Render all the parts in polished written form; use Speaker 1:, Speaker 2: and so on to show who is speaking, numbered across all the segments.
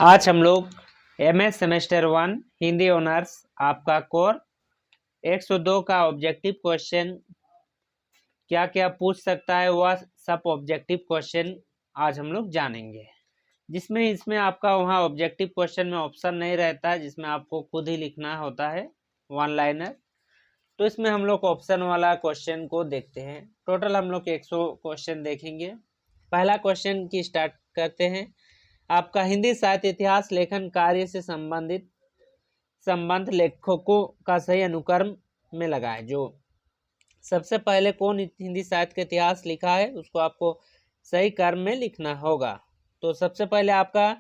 Speaker 1: आज हम लोग एमएस सेमेस्टर 1 हिंदी ऑनर्स आपका कोर 102 का ऑब्जेक्टिव क्वेश्चन क्या क्या पूछ सकता है वह सब ऑब्जेक्टिव क्वेश्चन आज हम लोग जानेंगे। जिसमें इसमें आपका वहाँ ऑब्जेक्टिव क्वेश्चन में ऑप्शन नहीं रहता है, जिसमें आपको खुद ही लिखना होता है वन लाइनर। तो इसमें हम लोग ऑप्शन वाला क्वेश्चन को देखते हैं। टोटल हम लोग 100 क्वेश्चन देखेंगे। पहला क्वेश्चन की स्टार्ट करते हैं। आपका हिंदी साहित्य इतिहास लेखन कार्य से संबंध लेखकों का सही अनुक्रम में लगाएं। जो सबसे पहले कौन हिंदी साहित्य का इतिहास लिखा है उसको आपको सही क्रम में लिखना होगा। तो सबसे पहले आपका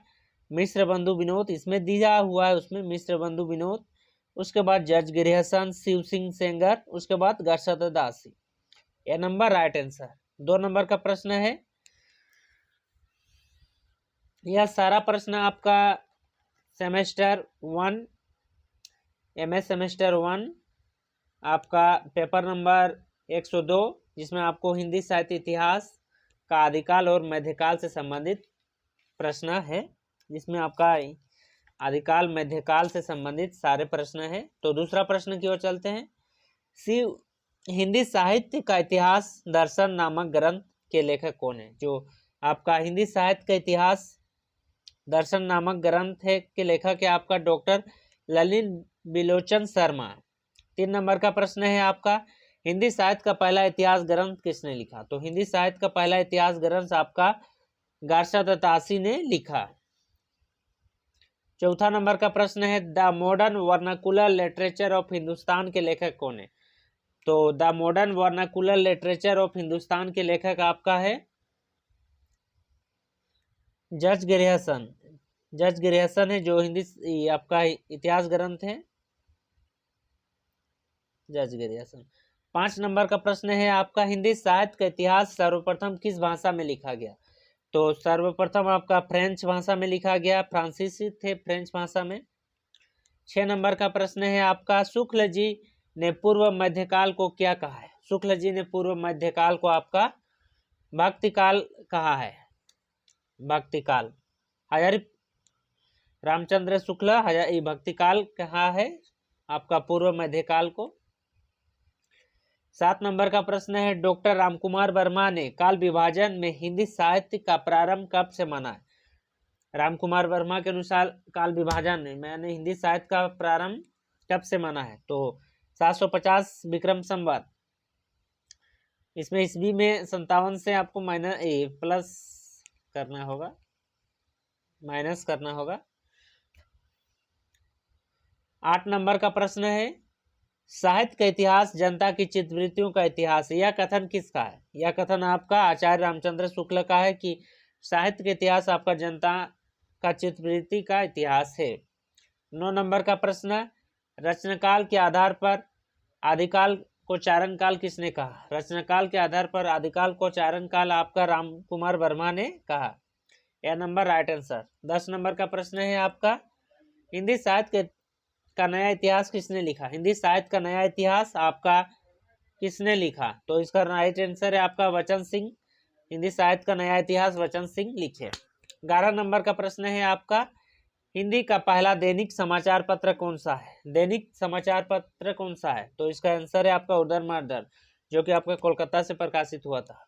Speaker 1: मिश्र बंधु विनोद इसमें दिया हुआ है, उसमें मिश्र बंधु विनोद, उसके बाद जज गिरिहसन, शिव सिंह सेंगर, उसके बाद गरशद दासी। यह नंबर राइट आंसर। 2 नंबर का प्रश्न है। यह सारा प्रश्न आपका सेमेस्टर 1 एमएस सेमेस्टर 1 आपका पेपर नंबर 102, जिसमें आपको हिंदी साहित्य इतिहास का आदिकाल और मध्यकाल से संबंधित प्रश्न है, जिसमें आपका आदिकाल मध्यकाल से संबंधित सारे प्रश्न है। तो दूसरा प्रश्न की ओर चलते हैं। हिंदी साहित्य का इतिहास दर्शन नामक ग्रंथ के लेखक कौन है? जो आपका हिंदी साहित्य का इतिहास दर्शन नामक ग्रंथ है के लेखक है आपका डॉक्टर ललित बिलोचन शर्मा। 3 नंबर का प्रश्न है आपका हिंदी साहित्य का पहला इतिहास ग्रंथ किसने लिखा? तो हिंदी साहित्य का पहला इतिहास ग्रंथ आपका गरशद दासी ने लिखा। 4 नंबर का प्रश्न है the modern vernacular literature of Hindustan के लेखक कौन है? तो the modern vernacular literature of Hindustan के लेखक आपका है जज गिरिहसन। जज गिरिहसन है जो हिंदी आपका इतिहास ग्रंथ है जज गिरिहसन। 5 नंबर का प्रश्न है आपका हिंदी साहित्य का इतिहास सर्वप्रथम किस भाषा में लिखा गया? तो सर्वप्रथम आपका फ्रेंच भाषा में लिखा गया, फ्रांसीसी थे फ्रेंच भाषा में। 6 नंबर का प्रश्न है आपका शुक्ल जी ने पूर्व मध्यकाल को क्या कहा है? शुक्ल जी ने पूर्व मध्यकाल को आपका भक्तिकाल कहा है। भक्तिकाल हजारी रामचंद्र शुक्ल भक्तिकाल कहा है आपका पूर्व मध्यकाल को। 7 नंबर का प्रश्न है डॉक्टर रामकुमार वर्मा ने काल विभाजन में हिंदी साहित्य का प्रारंभ कब से माना है? रामकुमार वर्मा के अनुसार काल विभाजन में मैंने हिंदी साहित्य का प्रारंभ कब से माना है? तो 750 विक्रम संवत। इसमें ईस्वी में 57 से आपको प्लस करना होगा, माइनस करना होगा। 8 नंबर का प्रश्न है साहित्य का इतिहास जनता की चित्तवृत्तियों का इतिहास है। यह कथन किसका है? यह कथन आपका आचार्य रामचंद्र शुक्ल का है कि साहित्य का इतिहास आपका जनता का चित्तवृत्ति का इतिहास है। 9 नंबर का प्रश्न रचनाकाल के आधार पर आदिकाल को चारण काल किसने कहा? रचनाकाल के आधार पर आदिकाल को चारण काल आपका रामकुमार वर्मा ने कहा। यह नंबर राइट आंसर। 10 नंबर का प्रश्न है आपका हिंदी साहित्य का नया इतिहास किसने लिखा? हिंदी साहित्य का नया इतिहास आपका किसने लिखा? तो इसका राइट आंसर है आपका वचन सिंह। हिंदी साहित्य का नया इतिहास वचन सिंह लिखे। 11 नंबर का प्रश्न है आपका हिंदी का पहला दैनिक समाचार पत्र कौन सा है? दैनिक समाचार पत्र कौन सा है? तो इसका आंसर है आपका उदर मार्दर, जो कि आपका कोलकाता से प्रकाशित हुआ था।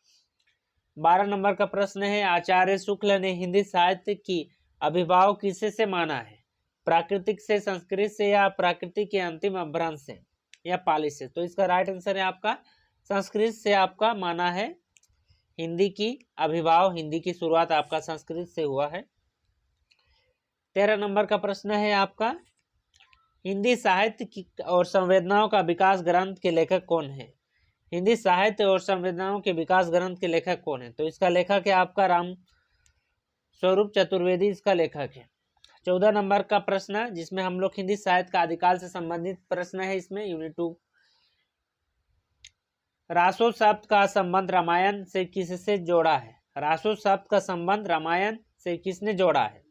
Speaker 1: 12 नंबर का प्रश्न है आचार्य शुक्ल ने हिंदी साहित्य की अभिभाव किसे से माना है? प्राकृतिक से, संस्कृत से, या प्राकृतिक के अंतिम अपभ्रंश से, या पाली से? तो इसका राइट आंसर है आपका संस्कृत से आपका माना है हिंदी की अभिभाव। हिंदी की शुरुआत आपका संस्कृत से हुआ है। 13 नंबर का प्रश्न है आपका हिंदी साहित्य की और संवेदनाओं का विकास ग्रंथ के लेखक कौन है? हिंदी साहित्य और संवेदनाओं के विकास ग्रंथ के लेखक कौन है? तो इसका लेखक है आपका राम स्वरूप चतुर्वेदी, इसका लेखक है। 14 नंबर का प्रश्न जिसमें हम लोग हिंदी साहित्य का आदिकाल से संबंधित प्रश्न है, इसमें यूनिट 2 रासो शब्द का संबंध रामायण से किससे जोड़ा है? रासो शब्द का संबंध रामायण से किसने जोड़ा है?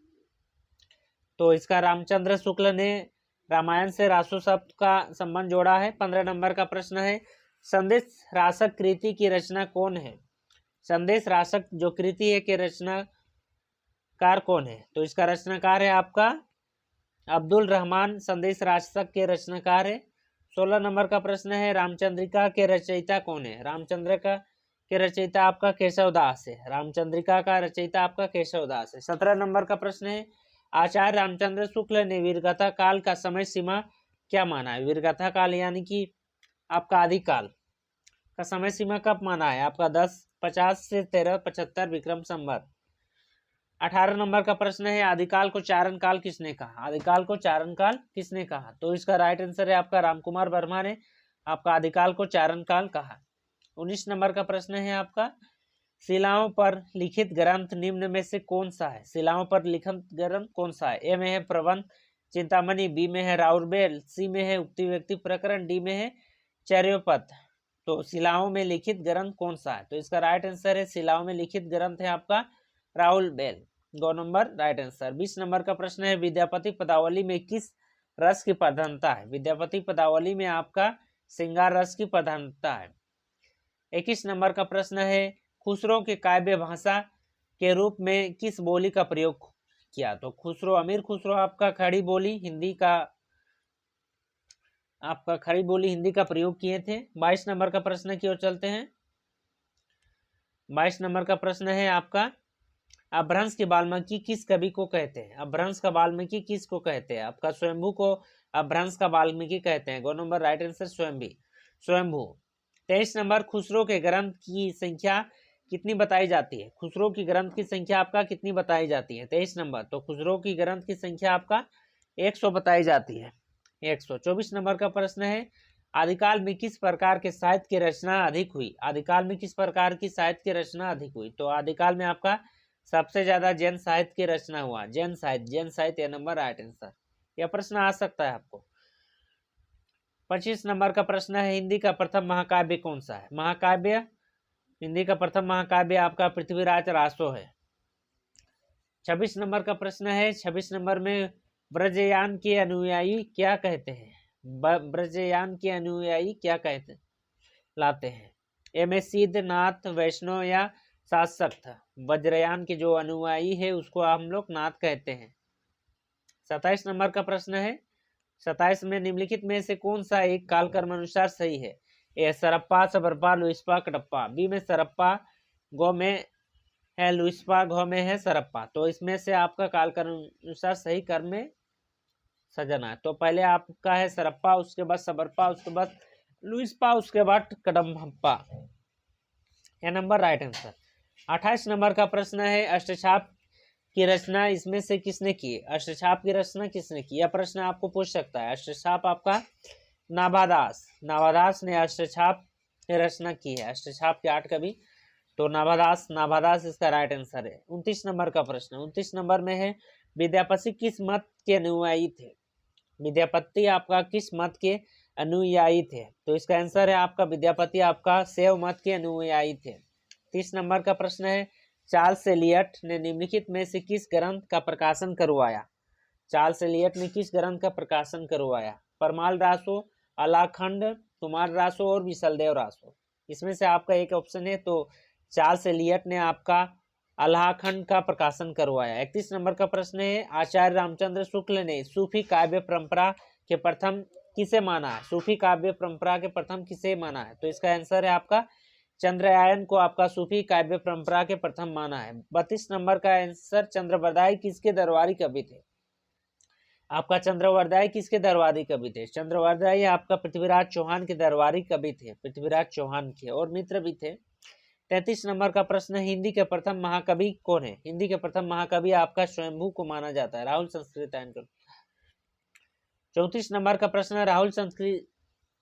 Speaker 1: तो इसका रामचंद्र शुक्ल ने रामायण से रासो शब्द का संबंध जोड़ा है। 15 नंबर का प्रश्न है संदेश रासक कृति की रचना कौन है? संदेश रासक जो कृति है के रचना कार कौन है? तो इसका रचनाकार है आपका अब्दुल रहमान, संदेश राजतक के रचनाकार है। 16 नंबर का प्रश्न है, रामचंद्रिका के रचयिता कौन है? रामचंद्रिका के रचयिता आपका केशव दास है। रामचंद्रिका का रचयिता आपका केशव दास है। 17 नंबर का प्रश्न है, आचार्य रामचंद्र शुक्ल ने वीरगाथा काल का समय सीमा क्या माना है? वीरगाथा काल यानी कि आपका आदिकाल का समय सीमा कब माना है? आपका 1050 से 1375 विक्रम संवत। 18 नंबर का प्रश्न है, आदिकाल को चारण काल किसने कहा? आदिकाल को चारण काल किसने कहा? तो इसका राइट आंसर है आपका रामकुमार वर्मा ने आपका आदिकाल को चारण काल कहा। 19 नंबर का प्रश्न है आपका, शिलाओं पर लिखित ग्रंथ निम्न में से कौन सा है? शिलाओं पर लिखित ग्रंथ कौन सा है? ए में है प्रबंध चिंतामणि, बी में है राउरबेल, सी में है उक्ति व्यक्ति प्रकरण, डी में है चर्योपद। तो शिलाओं में लिखित ग्रंथ कौन सा है? तो इसका राइट आंसर है शिलाओं में लिखित ग्रंथ है आपका राउल बेल। 2 नंबर राइट आंसर। 20 नंबर का प्रश्न है, विद्यापति पदावली में किस रस की प्रधानता है? विद्यापति पदावली में आपका श्रृंगार रस की प्रधानता है। 21 नंबर का प्रश्न है, खुसरो के काव्य भाषा के रूप में किस बोली का प्रयोग किया? तो खुसरो, अमीर खुसरो आपका खड़ी बोली हिंदी का प्रयोग किए थे। 22 नंबर का प्रश्न की ओर चलते हैं। 22 नंबर का प्रश्न है आपका, अपभ्रंश के वाल्मीकि किस कवि को कहते हैं? अपभ्रंश का वाल्मीकि किसको कहते हैं? आपका स्वयंभू को अपभ्रंश का वाल्मीकि कहते हैं। 2 नंबर राइट आंसर स्वयंभू। 23 नंबर, खुसरो के ग्रंथ की संख्या कितनी बताई जाती है? खुसरो की ग्रंथ की संख्या आपका कितनी बताई जाती है? 23 नंबर, तो खुसरो की ग्रंथ की संख्या आपका 100 बताई जाती है, 100। 24 नंबर का प्रश्न है, आदिकाल में किस प्रकार के साहित्य की रचना अधिक हुई? आदिकाल में किस प्रकार की साहित्य की रचना अधिक हुई? तो आदिकाल में आपका सबसे ज्यादा जैन साहित्य की रचना हुआ, जैन साहित्य। Number right answer. यह प्रश्न आ सकता है आपको। 25 नंबर का प्रश्न है, हिंदी का प्रथम महाकाव्य कौन सा है? महाकाव्य, हिंदी का प्रथम महाकाव्य आपका पृथ्वीराज रासो है। 26 नंबर का प्रश्न है, 26 नंबर में ब्रजयान के अनुयायी क्या कहते हैं? ब्रजयान के अनुयायी क्या कहते लाते हैं? एम सिद्ध, नाथ, वैष्णव या शासक। वज्रयान के जो अनुयायी है उसको हम लोग नाथ कहते हैं। 27 नंबर का प्रश्न है, 27 में निम्नलिखित में से कौन सा एक कालक्रम अनुसार सही है? ए सरप्पा, सबरपा, लुइस्पा, कडप्पा। बी में सरप्पा, गौ में है लुइस्पा, घ में है सरप्पा। तो इसमें से आपका कालक्रम अनुसार सही क्रम में सजना है। तो पहले आपका है सरप्पा, उसके बाद सबरपा, उसके बाद लुइस्पा, उसके बाद कडम्बा। यह नंबर राइट आंसर। 28 नंबर का प्रश्न है, अष्टछाप की रचना इसमें से किसने की? अष्टछाप की रचना किसने की? यह प्रश्न आपको पूछ सकता है। अष्टछाप आपका नाभादास ने अष्टछाप की रचना की है। अष्टछाप के 8 कवि, तो नाभादास इसका राइट आंसर है। 29 नंबर का प्रश्न, 29 नंबर में है, विद्यापति किस मत के अनुयायी थे? विद्यापति आपका किस मत के अनुयायी थे? तो इसका आंसर है आपका विद्यापति आपका शैव मत के अनुयायी थे। 30 नंबर का प्रश्न है, चार्ल्स एलियट ने निम्नलिखित में से किस ग्रंथ का प्रकाशन करवाया? चार्ल्स एलियट ने किस ग्रंथ का प्रकाशन करवाया? परमाल रासो, अलाखंड, तुमार रासो और विशलदेव रासो। इसमें से आपका एक ऑप्शन है, तो चार्ल्स एलियट ने आपका अलाखंड का प्रकाशन करवाया। 31 नंबर का प्रश्न है, आचार्य रामचंद्र शुक्ल ने सूफी काव्य परंपरा के प्रथम किसे माना है? सूफी काव्य परंपरा के प्रथम किसे माना है? तो इसका आंसर है आपका चंद्रयान को आपका सूफी काव्य परंपरा के प्रथम माना है। 32 नंबर का आंसर, चंद्रवरदाई किसके दरबारी कवि थे? आपका चंद्रवरदाई किसके दरबारी कवि थे? चंद्रवरदाई आपका पृथ्वीराज चौहान के दरबारी कवि थे, पृथ्वीराज चौहान के, और मित्र भी थे। 33 नंबर का प्रश्न, हिंदी के प्रथम महाकवि कौन है? हिंदी के प्रथम महाकवि आपका स्वयंभू को माना जाता है, राहुल संस्कृतायन। 34 नंबर का प्रश्न,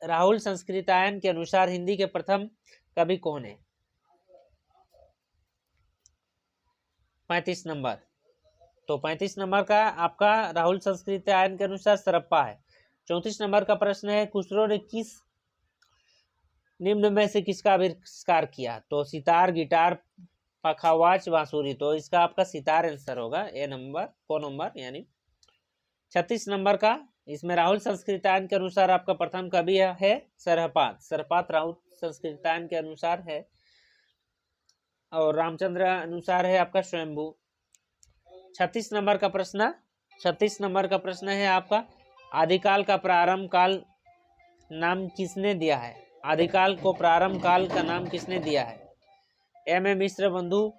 Speaker 1: राहुल संस्कृतायन के अनुसार हिंदी के प्रथम कवि कौन है? 35 नंबर, तो 35 नंबर का आपका राहुल संस्कृतायन के अनुसार सरप्पा है। 34 नंबर का प्रश्न है, खुसरो ने किस निम्न में से किसका आविष्कार किया? तो सितार, गिटार, पखावाज, बांसुरी। तो इसका आपका सितार आंसर होगा, ए नंबर को नंबर यानी। 36 नंबर का, इसमें राहुल संस्कृतायन के अनुसार आपका प्रथम कवि है सरपात राहुल संस्कृतायन के अनुसार है, और रामचंद्र अनुसार है आपका स्वयंभू। 36 नंबर का प्रश्न, 36 नंबर का प्रश्न है आपका, आदिकाल का प्रारंभ काल नाम किसने दिया है? आदिकाल को प्रारंभ काल का नाम किसने दिया है? एम ए मिश्र बंधु,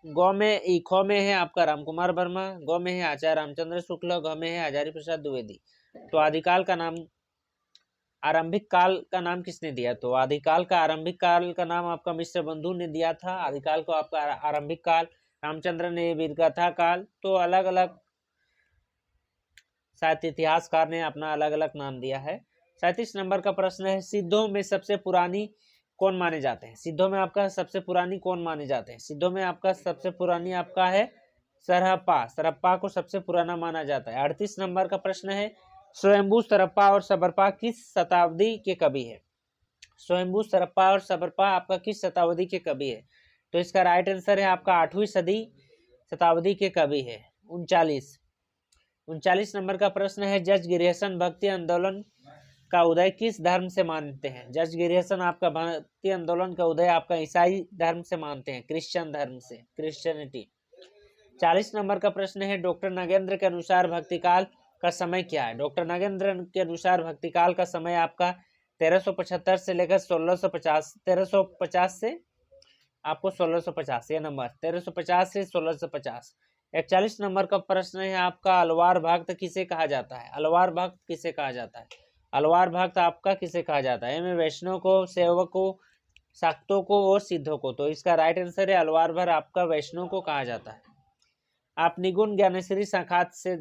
Speaker 1: गौ में खो में है आपका रामकुमार वर्मा, गौ में है आचार्य रामचंद्र शुक्ल, गौ में है हजारी प्रसाद द्विवेदी। तो आदिकाल का नाम, आरंभिक काल का नाम किसने दिया? तो आदिकाल का आरंभिक काल का नाम आपका मिश्र बंधु ने दिया था। आदिकाल को आपका आरंभिक काल, रामचंद्र ने वीरगाथा काल। तो अलग अलग साहित्य इतिहासकार ने अपना अलग अलग नाम दिया है। 37 नंबर का प्रश्न है, सिद्धों में सबसे पुरानी कौन माने जाते हैं? सिद्धों में आपका सबसे पुरानी कौन माने जाते हैं? सिद्धों में आपका सबसे पुरानी आपका है सरहप्पा। सरहप्पा को सबसे पुराना माना जाता है। 38 नंबर का प्रश्न है, स्वयंभू सरहप्पा और सबरपा किस शताब्दी के कवि है? स्वयंभू सरहप्पा और सबरपा आपका किस शताब्दी के कवि है? तो इसका राइट आंसर है आपका 8वीं सदी शताब्दी के कवि है। 39 नंबर का प्रश्न है, जज गिरिहसन भक्ति आंदोलन का उदय किस धर्म से मानते हैं? जज गिरिहसन आपका भक्ति आंदोलन का उदय आपका ईसाई धर्म से मानते हैं, क्रिश्चियन धर्म से, क्रिश्चियनिटी। 40 नंबर का प्रश्न है, डॉक्टर नगेंद्र के अनुसार भक्तिकाल का समय क्या है? डॉक्टर नगेंद्र के अनुसार भक्तिकाल का समय आपका 1375 से लेकर 1650, 1350 से आपको 1650, ये नंबर 1350 से 1650। 41 नंबर का प्रश्न है आपका, अलवार भक्त किसे कहा जाता है? अलवार भक्त किसे कहा जाता है? अलवार भक्त आपका किसे कहा जाता है? में वैष्णव को, सेवक को, शाक्तों को और सिद्धों को। तो इसका राइट आंसर है अलवार भक्त आपका वैष्णव को कहा जाता है। आप निगुण ज्ञानेश्वरी शाखात से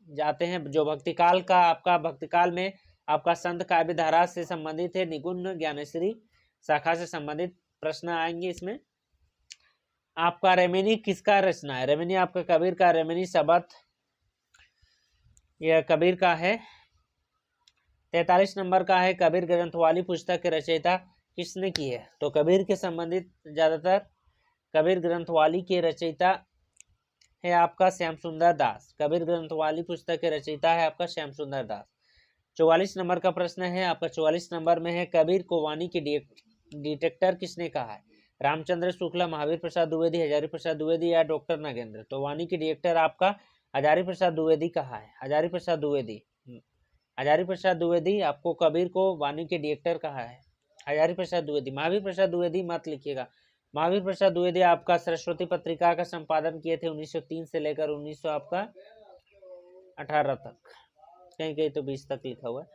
Speaker 1: जाते हैं, जो भक्तिकाल का आपका, भक्तिकाल में आपका संत काव्य धारा से संबंधित है। निगुण ज्ञानेश्वरी शाखा से संबंधित प्रश्न आएंगे इसमें। आपका रेमेनी किसका रचना है? रेमेनी आपका कबीर का, रेमेनी शबद यह कबीर का है। 43 नंबर का है, कबीर ग्रंथवाली पुस्तक की रचयिता किसने की है? तो कबीर के संबंधित ज्यादातर कबीर ग्रंथवाली के रचयिता है आपका श्याम सुंदर दास। कबीर ग्रंथवाली पुस्तक के रचयिता है आपका श्याम सुंदर दास। 44 नंबर का प्रश्न है आपका, 44 नंबर में है, कबीर को वाणी की डिटेक्टर किसने कहा है? रामचंद्र शुक्ला, महावीर प्रसाद द्विवेदी, हजारी प्रसाद द्विवेदी या डॉक्टर नगेंद्र। तो वाणी की डिटेक्टर आपका हजारी प्रसाद द्विवेदी कहा है, हजारी प्रसाद द्विवेदी। हजारी प्रसाद द्विवेदी आपको कबीर को वाणी के डिटेक्टर कहा है, हजारी प्रसाद द्विवेदी। महावीर प्रसाद द्विवेदी मत लिखिएगा। महावीर प्रसाद द्विवेदी आपका सरस्वती पत्रिका का संपादन किए थे 1903 से लेकर 1918 तक, कहीं कहीं तो 20 तक लिखा हुआ है।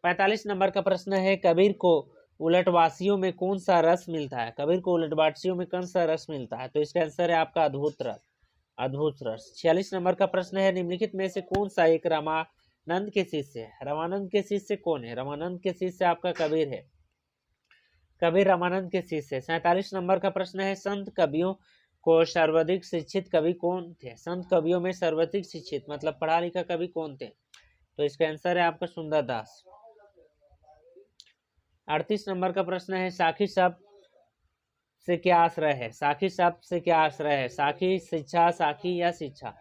Speaker 1: 45 नंबर का प्रश्न है, कबीर को उलटवासियों में कौन सा रस मिलता है? कबीर को उलटवासियों में कौन सा रस मिलता है? तो इसका आंसर है आपका अद्भुत रस, अद्भुत रस। 46 नंबर का प्रश्न है, निम्नलिखित में से कौन सा एक रामानंद के शिष्य है? रामानंद के शिष्य कौन है? रामानंद के शिष्य आपका कबीर है, कबीर रामानंद के शिष्य। 47 नंबर का प्रश्न है, संत कवियों को सर्वाधिक शिक्षित कवि कौन थे? संत कवियों में सर्वाधिक शिक्षित मतलब पढ़ा लिखा कवि कौन थे? तो इसका आंसर है आपका सुंदर दास। 38 नंबर का प्रश्न है, साखी शब्द से क्या आश्रय है? साखी शब्द से क्या आश्रय है? साखी, शिक्षा, साखी या शिक्षा।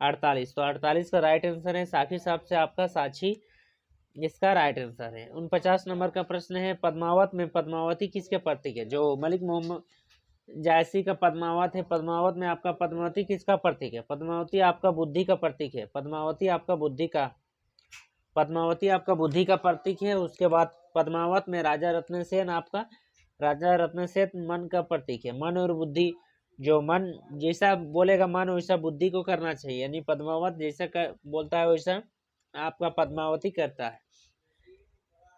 Speaker 1: 48, तो 48 का राइट आंसर है साखी शब्द से आपका साक्षी, इसका राइट आंसर है। 49 नंबर का प्रश्न है, पद्मावत में पद्मावती किसके प्रतीक है? जो मलिक मोहम्मद जायसी का पद्मावत है, पद्मावत में आपका पद्मावती किसका प्रतीक है? पद्मावती आपका बुद्धि का प्रतीक है, पद्मावती आपका बुद्धि का, पद्मावती आपका बुद्धि का प्रतीक है। उसके बाद पद्मावत में राजा रत्नसेन आपका, राजा रत्नसेन मन का प्रतीक है। मन और बुद्धि, जो मन जैसा बोलेगा मन वैसा बुद्धि को करना चाहिए, यानी पद्मावत जैसा बोलता है वैसा आपका पद्मावती करता है।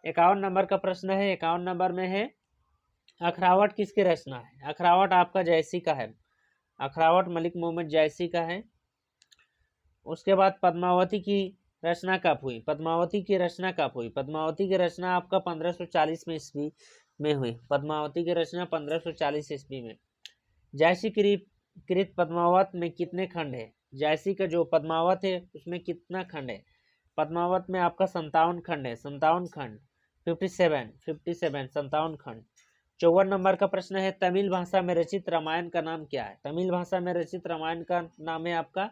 Speaker 1: 51 नंबर का प्रश्न है, 51 नंबर में है, अखरावट किसकी रचना है? अखरावट आपका जायसी का है, अखरावट मलिक मोहम्मद जायसी का है। उसके बाद पद्मावती की रचना कब हुई? पद्मावती की रचना कब हुई? पद्मावती की रचना आपका 1540 में ईस्वी में हुई। पद्मावती की रचना 1540 ईस्वी में। जायसी कृत पद्मावत में कितने खंड है? जायसी का जो पद्मावत है उसमें कितना खंड है? पद्मावत में आपका 57 खंड है, 57 खंड, 57 57 खंड। 54 नंबर का प्रश्न है, तमिल भाषा में रचित रामायण का नाम क्या है? तमिल भाषा में रचित रामायण का नाम है आपका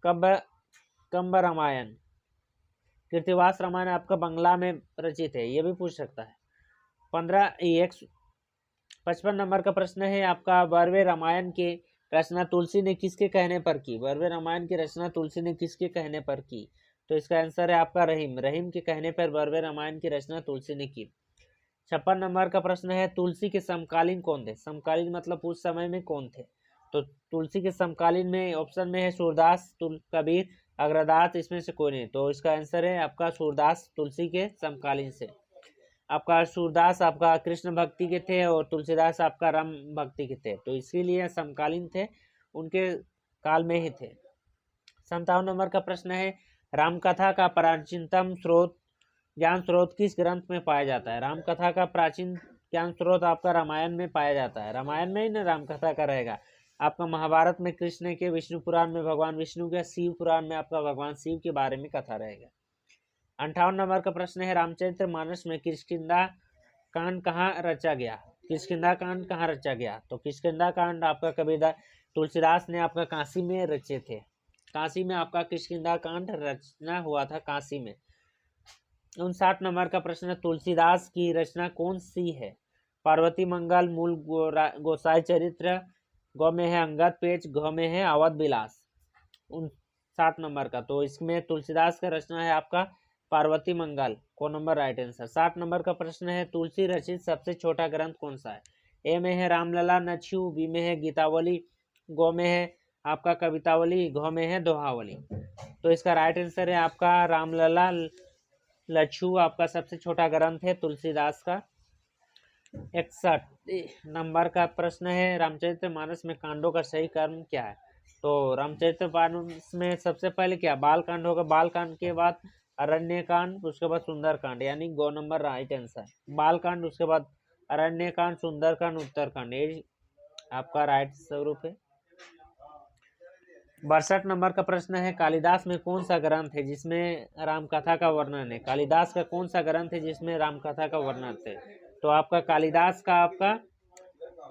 Speaker 1: कंब रामायण। कृतिवास रामायण आपका बंगला में रचित है, ये भी पूछ सकता है। 55 नंबर का प्रश्न है आपका, 12वें रामायण के रचना तुलसी ने किसके कहने पर की? भव्य रामायण की रचना तुलसी ने किसके कहने पर की? तो इसका आंसर है आपका रहीम। रहीम के कहने पर भव्य रामायण की रचना तुलसी ने की। 56 नंबर का प्रश्न है, तुलसी के समकालीन कौन थे? समकालीन मतलब उस समय में कौन थे? तो तुलसी के समकालीन में ऑप्शन में है सूरदास, कबीर, अग्रदास, इसमें से कोई नहीं। तो इसका आंसर है आपका सूरदास, तुलसी के समकालीन से। आपका सूरदास आपका कृष्ण भक्ति के थे और तुलसीदास आपका राम भक्ति के थे, तो इसीलिए समकालीन थे, उनके काल में ही थे। 57 नंबर का प्रश्न है, रामकथा का प्राचीनतम स्रोत ज्ञान स्रोत किस ग्रंथ में पाया जाता है? रामकथा का प्राचीन ज्ञान स्रोत आपका रामायण में पाया जाता है। रामायण में ही ना रामकथा का रहेगा। आपका महाभारत में कृष्ण के, विष्णु पुराण में भगवान विष्णु के, शिव पुराण में आपका भगवान शिव के बारे में कथा रहेगा। 58 नंबर का प्रश्न है, रामचरित्र मानस में किष्किंधा कांड कहाँ रचा गया? किष्किंधा कांड कहाँ रचा गया? तो किष्किंधा कांड आपका कबीरदास तुलसीदास ने आपका काशी में रचे थे। काशी में आपका किष्किंधा कांड रचना हुआ था, काशी में। 59 नंबर का प्रश्न है, तुलसीदास की रचना कौन सी है? पार्वती मंगल, मूल गोसाई चरित्र, गौ में है अंगद पेच, घ में है अवध विलास। 59 नंबर का, तो इसमें तुलसीदास का रचना है आपका पार्वती मंगल, को नंबर राइट आंसर। 60 नंबर का प्रश्न है, तुलसी रचित सबसे छोटा ग्रंथ कौन सा है? ए में है रामलला नक्षु, बी में है गीतावली, गौ में है आपका कवितावली, घ में है दोहावली। तो इसका राइट आंसर है आपका रामलला लच्छू आपका सबसे छोटा ग्रंथ है तुलसीदास का। 61 नंबर का प्रश्न है, रामचरितमानस में कांडों का सही क्रम क्या है? तो रामचरितमानस में सबसे पहले क्या बाल कांड होगा, बाल कांड के बाद अरण्य कांड, उसके बाद सुंदर कांड, यानी गो नंबर राइट आंसर। बाल कांड, उसके बाद अरण्य कांड, सुंदर कांड, उत्तर कांड, ये आपका राइट स्वरूप है। 62 नंबर का प्रश्न है, कालिदास में कौन सा ग्रंथ है जिसमें रामकथा का वर्णन है? कालिदास का कौन सा ग्रंथ है जिसमें रामकथा का वर्णन है? तो आपका कालिदास का आपका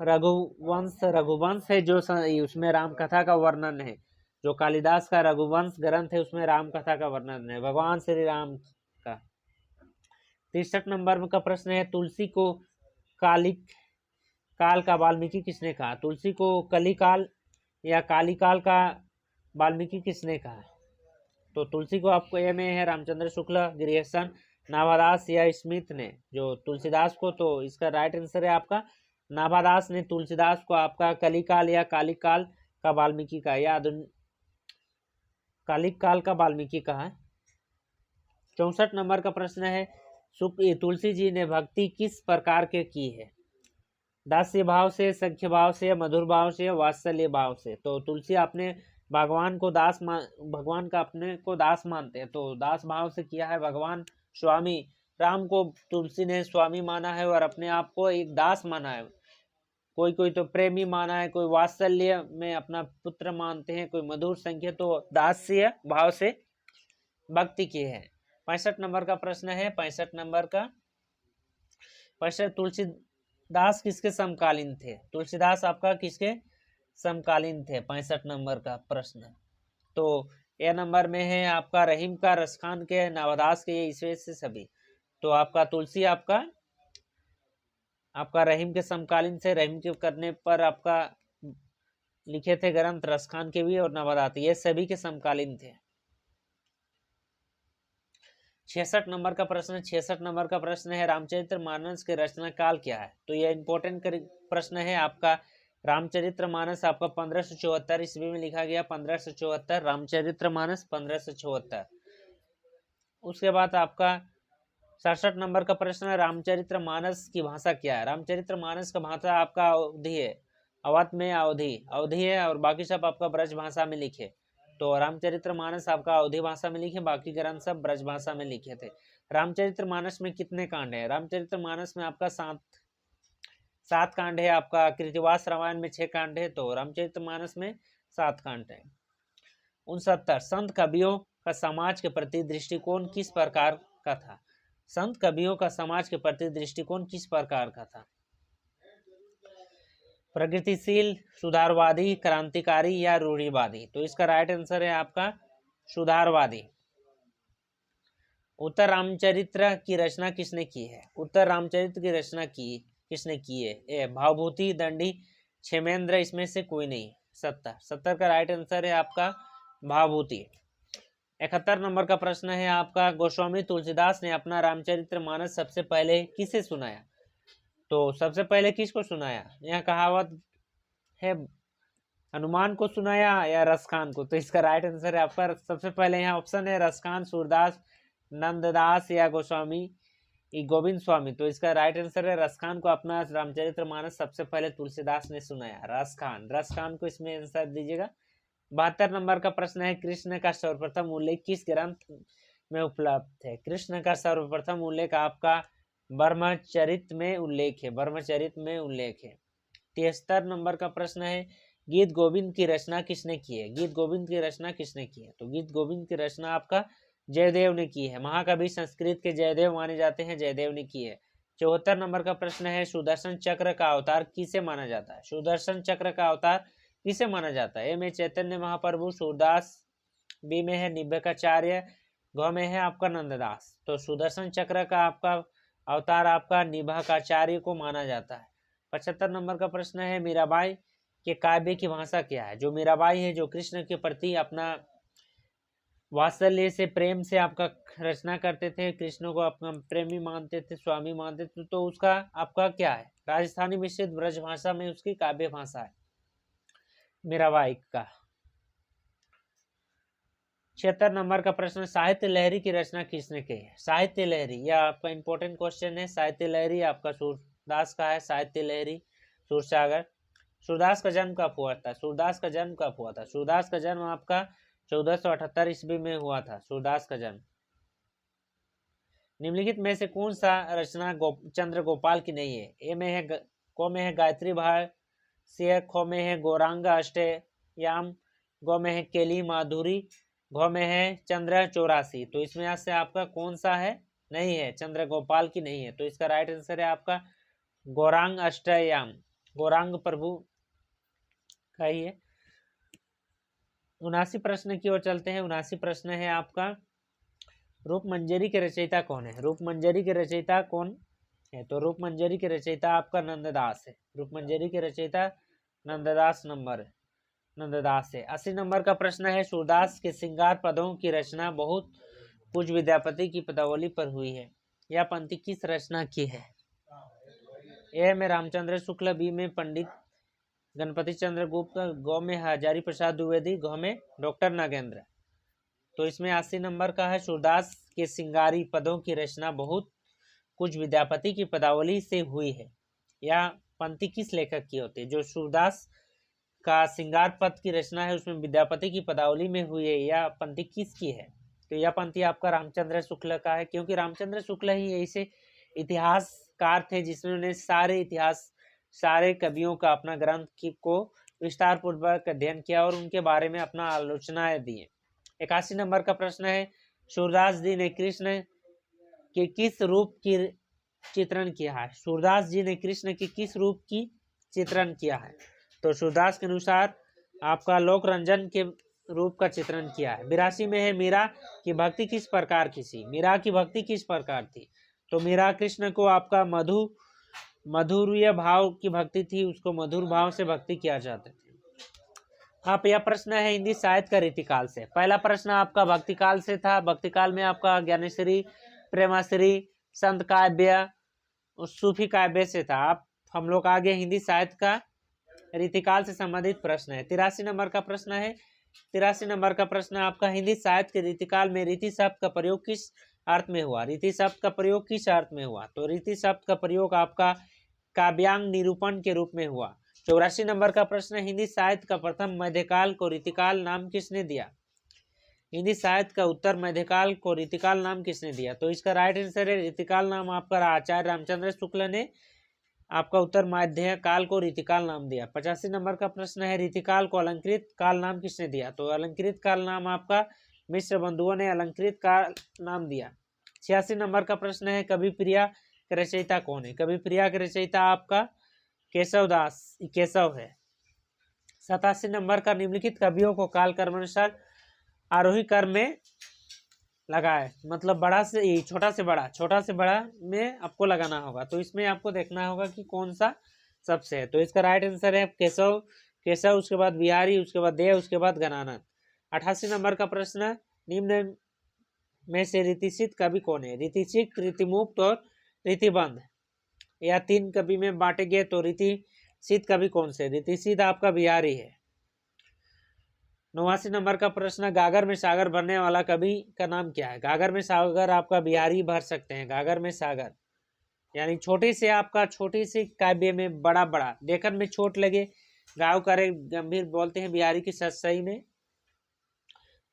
Speaker 1: रघुवंश है, जो उसमें रामकथा का वर्णन है। जो कालिदास का रघुवंश ग्रंथ है उसमें रामकथा का वर्णन है, भगवान श्री राम का। 63 नंबर का प्रश्न है, तुलसी को कालिक काल का वाल्मीकि किसने कहा? तुलसी को कलिकाल या कालिकाल का वाल्मीकि किसने कहा? तो तुलसी को आपको ए में है रामचंद्र शुक्ल, ग्रियर्सन, नाभादास या स्मिथ ने। जो तुलसीदास को, तो इसका राइट आंसर है आपका नाभादास ने तुलसीदास को आपका कलिकाल या कालिकाल का वाल्मीकि का या कालिक काल का वाल्मीकि कहा है। 64 नंबर का प्रश्न है, तुलसी जी ने भक्ति किस प्रकार के की है? दास्य भाव से, सख्य भाव से, मधुर भाव से, वात्सल्य भाव से। तो तुलसी अपने भगवान को भगवान का अपने को दास मानते हैं, तो दास भाव से किया है। भगवान स्वामी राम को तुलसी ने स्वामी माना है और अपने आप को एक दास माना है। कोई कोई तो प्रेमी माना है, कोई वात्सल्य में अपना पुत्र मानते हैं, कोई मधुर संख्या, तो दास्य भाव से भक्ति की है। 65 नंबर का प्रश्न है, 65 नंबर का तुलसीदास किसके समकालीन थे? तुलसीदास आपका किसके समकालीन थे? 65 नंबर का प्रश्न। तो ए नंबर में है आपका रहीम का, रसखान के, नावदास के, ईश्वर से सभी। तो आपका तुलसी आपका रहीम के समकालीन से, रहीम के करने पर आपका लिखे थे ग्रंथ रसखान के भी और नवादात, ये सभी के समकालीन थे। 66 नंबर का प्रश्न, 66 नंबर का प्रश्न है, रामचरितमानस के रचना काल क्या है? तो यह इंपॉर्टेंट प्रश्न है आपका। रामचरितमानस आपका 1574 ईस्वी में लिखा गया, 1574 रामचरितमानस 1574। उसके बाद आपका 67 नंबर का प्रश्न है, रामचरितमानस की भाषा क्या है? रामचरितमानस का भाषा आपका अवधी है, अवध में अवधी है और बाकी सब आपका ब्रज भाषा में लिखे। तो रामचरितमानस आपका अवधी भाषा में लिखे, बाकी ग्रंथ सब ब्रज भाषा में लिखे थे। रामचरितमानस में कितने कांड है? रामचरितमानस में आपका सात कांड है। आपका कृतिवास रामायण में 6 कांड है, तो रामचरितमानस में 7 कांड है। 69 संत कवियों का समाज के प्रति दृष्टिकोण किस प्रकार का था? संत कवियों का समाज के प्रति दृष्टिकोण किस प्रकार का था? प्रगतिशील, सुधारवादी, क्रांतिकारी या रूढ़िवादी? तो इसका राइट आंसर है आपका सुधारवादी। उत्तर रामचरित्र की रचना किसने की है? उत्तर रामचरित्र की रचना किसने की है? ए भावभूति, दंडी, क्षेमेंद्र, इसमें से कोई नहीं। 70। 70 का राइट आंसर है आपका भाभूति। 71 नंबर का प्रश्न है आपका, गोस्वामी तुलसीदास ने अपना रामचरितमानस सबसे पहले किसे सुनाया? तो सबसे पहले किसको सुनाया? यह कहावत है हनुमान को सुनाया या रसखान को? तो इसका राइट आंसर है आपका सबसे पहले यहाँ ऑप्शन है रसखान, सूरदास, नंददास या गोस्वामी गोविंद स्वामी। तो इसका राइट आंसर है रसखान को अपना रामचरितमानस सबसे पहले तुलसीदास ने सुनाया। रसखान को इसमें आंसर दीजिएगा। 72 नंबर का प्रश्न है, कृष्ण का सर्वप्रथम उल्लेख किस ग्रंथ में उपलब्ध है? कृष्ण का सर्वप्रथम उल्लेख आपका ब्रह्मचरित में उल्लेख है, ब्रह्मचरित में उल्लेख है। 73 नंबर का प्रश्न है, गीत गोविंद की रचना किसने की है? गीत गोविंद की रचना किसने की है? तो गीत गोविंद की रचना आपका जयदेव ने की है। महाकवि संस्कृत के जयदेव माने जाते हैं, जयदेव ने की है। 74 नंबर का प्रश्न है, सुदर्शन चक्र का अवतार किसे माना जाता है? सुदर्शन चक्र का अवतार किसे माना जाता है? ए में चैतन्य महाप्रभु, सूरदास, बी में है निम्बकाचार्य, घ में है आपका नंददास। तो सुदर्शन चक्र का आपका अवतार आपका निम्बकाचार्य को माना जाता है। 75 नंबर का प्रश्न है, मीराबाई के काव्य की भाषा क्या है? जो मीराबाई है, जो कृष्ण के प्रति अपना वात्सल्य से, प्रेम से आपका रचना करते थे, कृष्ण को अपना प्रेमी मानते थे, स्वामी मानते थे, तो उसका आपका क्या है? राजस्थानी मिश्रित ब्रज भाषा में उसकी काव्य भाषा है मीराबाई का। 76 नंबर का प्रश्न, साहित्य लहरी की रचना किसने की है? साहित्य लहरी, यह आपका इंपॉर्टेंट क्वेश्चन है। साहित्य लहरी आपका सूरदास का है। साहित्य लहरी, सूरसागर। सूरदास का जन्म कब हुआ था? सूरदास का जन्म कब हुआ था? सूरदास का जन्म आपका 1478 ईस्वी में हुआ था, सूरदास का जन्म। निम्नलिखित में से कौन सा रचना चंद्र गोपाल की नहीं है? ए में है को में है गायत्री भाष्य, खो में है गौरांग अष्टयाम, गौ में है केली माधुरी, घ में है चंद्र 84। तो इसमें से आपका कौन सा है? नहीं है, चंद्र गोपाल की नहीं है। तो इसका राइट आंसर है आपका गौरांग अष्टयाम, गौरांग प्रभु का ही है। 79 प्रश्न की ओर चलते हैं। 79 प्रश्न है आपका, रूपमंजरी के रचयिता कौन है? रूपमंजरी के रचयिता कौन है? तो रूपमंजरी के रचयिता आपका नंददास है। रूपमंजरी के रचयिता नंददास है। 80 नंबर का प्रश्न है, सूरदास के श्रृंगार पदों की रचना बहुत पूज्य विद्यापति की पदावली पर हुई है। यह पंक्ति किस रचना की है? ए में रामचंद्र शुक्ल, बी में पंडित गणपति चंद्र गुप्त, गौ में हजारी प्रसाद द्विवेदी, घ में डॉक्टर नागेंद्र। तो इसमें 80 नंबर का है, सूरदास के श्रृंगारी पदों की रचना बहुत कुछ विद्यापति की पदावली से हुई है। यह पंक्ति किस लेखक की होती है? जो सूरदास का श्रृंगार पद की रचना है उसमें विद्यापति की पदावली में हुई है, यह पंक्ति किसकी है? तो यह पंक्ति आपका रामचंद्र शुक्ल का है, क्योंकि रामचंद्र शुक्ल ही ऐसे इतिहासकार थे जिसने सारे इतिहास, सारे कवियों का अपना ग्रंथ को विस्तार पूर्वक अध्ययन किया और उनके बारे में अपना आलोचनाएं दी। 81 नंबर का प्रश्न है, सूरदास जी ने कृष्ण के किस रूप की चित्रण किया है? सूरदास जी ने कृष्ण के किस रूप की चित्रण किया है? तो सूरदास के अनुसार आपका लोक रंजन के रूप का चित्रण किया है। 82 में है, मीरा की भक्ति किस प्रकार की थी? मीरा की भक्ति किस प्रकार थी? तो मीरा कृष्ण को आपका मधुर्य भाव की भक्ति थी, उसको मधुर भाव से भक्ति किया जाता थे। आप यह प्रश्न है हिंदी साहित्य का रीतिकाल से। पहला प्रश्न आपका भक्ति काल से था। भक्ति काल में आपका ज्ञानेश्वरी, प्रेमाश्री, संत काव्य, सूफी काव्य से था। आप हम लोग आगे हिंदी साहित्य का रीतिकाल से संबंधित प्रश्न है। 83 नंबर का प्रश्न है। 83 नंबर का प्रश्न आपका, हिंदी साहित्य के रीतिकाल में रीति शब्द का प्रयोग किस अर्थ में हुआ? रीति शब्द का प्रयोग किस अर्थ में हुआ? तो रीति शब्द का प्रयोग आपका काव्यांग निरूपण के रूप में हुआ। 84 नंबर का प्रश्न, हिंदी साहित्य का प्रथम मध्यकाल को रीतिकाल नाम किसने दिया? हिंदी साहित्य का उत्तर मध्यकाल को रीतिकाल नाम किसने दिया? तो इसका राइट आंसर है रीतिकाल नाम आपका आचार्य रामचंद्र शुक्ल ने आपका उत्तर मध्यकाल को रीतिकाल नाम दिया। 85 नंबर का प्रश्न है, रीतिकाल को अलंकृत काल नाम किसने दिया? तो अलंकृत काल नाम आपका मिश्र बंधुओं ने अलंकृत काल नाम दिया। 86 नंबर का प्रश्न है, कवि प्रिया के रचयिता कौन है? कवि प्रिया के रचयिता आपका केशव है। 87 नंबर का, निम्नलिखित कवियों को काल कर्मानुसार आरोही क्रम में लगाए, मतलब बड़ा से छोटा से बड़ा में आपको लगाना होगा। तो इसमें आपको देखना होगा कि कौन सा सबसे है। तो इसका राइट आंसर है केशव, उसके बाद बिहारी, उसके बाद देव, उसके बाद गणानंद। 88 नंबर का प्रश्न, निम्न में से रीतिसिद्ध कवि कौन है? रीतिसिद्ध, रीतिमुक्त और रीतिबंध, या तीन कवि में बांटेंगे तो रीतिसिद्ध कवि कौन से? रीतिसिद्ध आपका बिहारी है। 89 नंबर का प्रश्न, गागर में सागर भरने वाला कवि का नाम क्या है? गागर में सागर आपका बिहारी भर सकते हैं। गागर में सागर यानी छोटी से आपका छोटी सी काव्य में बड़ा बड़ा, देखन में छोट लगे गाँव करे गंभीर, बोलते हैं बिहारी की सही में।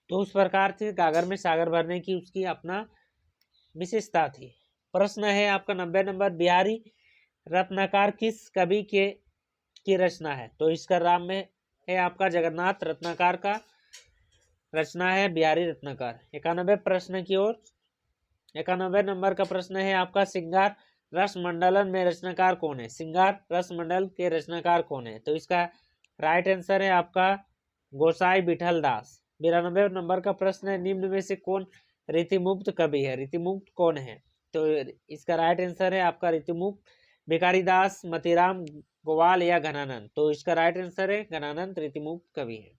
Speaker 1: तो उस प्रकार से गागर में सागर भरने की उसकी अपना विशेषता थी। प्रश्न है आपका 90 नंबर, बिहारी रत्नाकर किस कवि की रचना है? तो इसका राम में है आपका जगन्नाथ रत्नाकर का रचना है बिहारी रत्नाकर। 91 प्रश्न की ओर, 91 नंबर का प्रश्न है आपका, श्रृंगार रस मंडलन में रचनाकार कौन है? श्रृंगार रस मंडल के रचनाकार कौन है? तो इसका राइट आंसर है आपका गोसाई विठल दास। 92 नंबर का प्रश्न है, निम्न में से कौन रीतिमुक्त कवि है? रीतिमुक्त कौन है? तो इसका राइट आंसर है आपका रीतिमुक्त भिखारी दास, मतीराम गोवाल या घनानंद। तो इसका राइट आंसर है घनानंद रीतिमुक्त कवि है।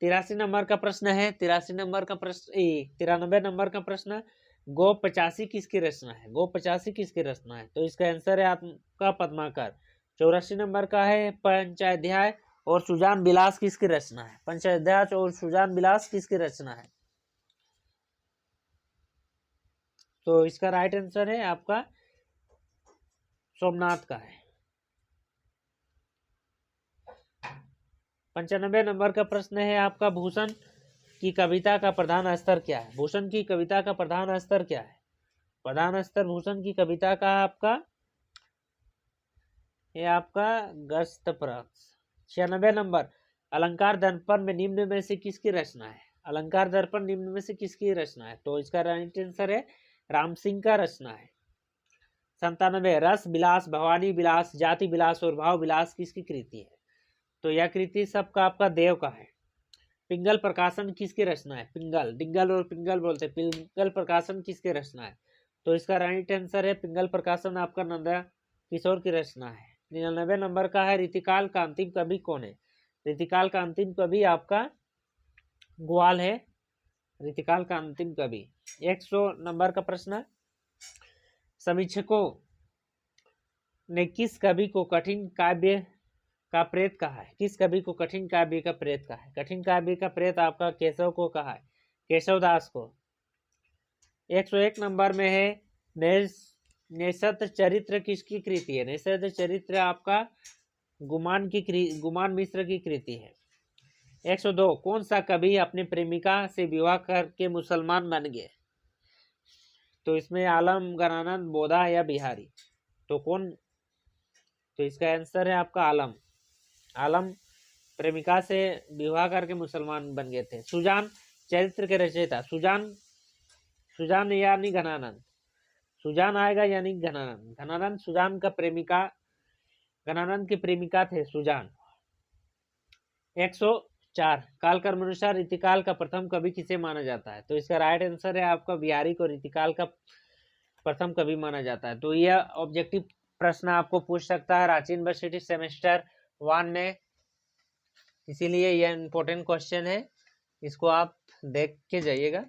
Speaker 1: 83 नंबर का प्रश्न है, 83 नंबर का प्रश्न 93 नंबर का प्रश्न, गो 85 किसकी रचना है? गो 85 किसकी रचना है? तो इसका आंसर है आपका पद्माकर। 84 नंबर का है, पंचाध्याय और सुजान विलास किसकी रचना है? पंचाध्याय और सुजान विलास किसकी रचना है? तो इसका राइट आंसर है आपका सोमनाथ का है। 95 नंबर का प्रश्न है आपका, भूषण की कविता का प्रधान स्तर क्या है? भूषण की कविता का प्रधान स्तर क्या है? प्रधान स्तर भूषण की कविता का आपका ये आपका गस्त प्रश्न। 96 नंबर, अलंकार दर्पण में निम्न में से किसकी रचना है? अलंकार दर्पण निम्न में से किसकी रचना है? तो इसका राइट आंसर है राम सिंह का रचना है। 97, रस विलास, भवानी विलास, जाति विलास और भाव विलास किसकी कृति है? तो यह कृति सबका आपका देव का है। पिंगल प्रकाशन किसकी रचना है? पिंगल, डिंगल और पिंगल बोलते हैं। पिंगल प्रकाशन किसकी रचना है? तो इसका राइट आंसर है पिंगल प्रकाशन आपका नंदा किशोर की रचना है। 99 नंबर का है, रीतिकाल का अंतिम कवि कौन है? रीतिकाल का अंतिम कवि आपका ग्वाल है। रीतिकाल का अंतिम कवि। 100 नंबर का प्रश्न, समीक्षकों ने किस कवि को कठिन काव्य का प्रेत कहा है? किस कवि को कठिन काव्य का प्रेत कहा है? कठिन काव्य का प्रेत आपका केशव को कहा है, केशव दास को। 101 नंबर में है, नेषद चरित्र किसकी कृति है? नेषद चरित्र आपका गुमान मिश्र की कृति है। 102, कौन सा कवि अपनी प्रेमिका से विवाह करके मुसलमान बन गए? तो इसमें आलम, गणानंद, बोधा या बिहारी? तो कौन? तो इसका आंसर है आपका आलम। आलम प्रेमिका से विवाह करके मुसलमान बन गए थे। सुजान चरित्र के रचयिता, सुजान यानी घनानंद। सुजान आएगा यानी घनानंद। घनानंद सुजान का प्रेमिका, घनानंद की प्रेमिका थे सुजान। 104, काल कर्मानुसार रीतिकाल का प्रथम कवि किसे माना जाता है? तो इसका राइट आंसर है आपका बिहारी को रीतिकाल का प्रथम कवि माना जाता है। तो यह ऑब्जेक्टिव प्रश्न आपको पूछ सकता है रांची यूनिवर्सिटी सेमेस्टर 1 में, इसीलिए यह इंपॉर्टेंट क्वेश्चन है, इसको आप देख के जाइएगा।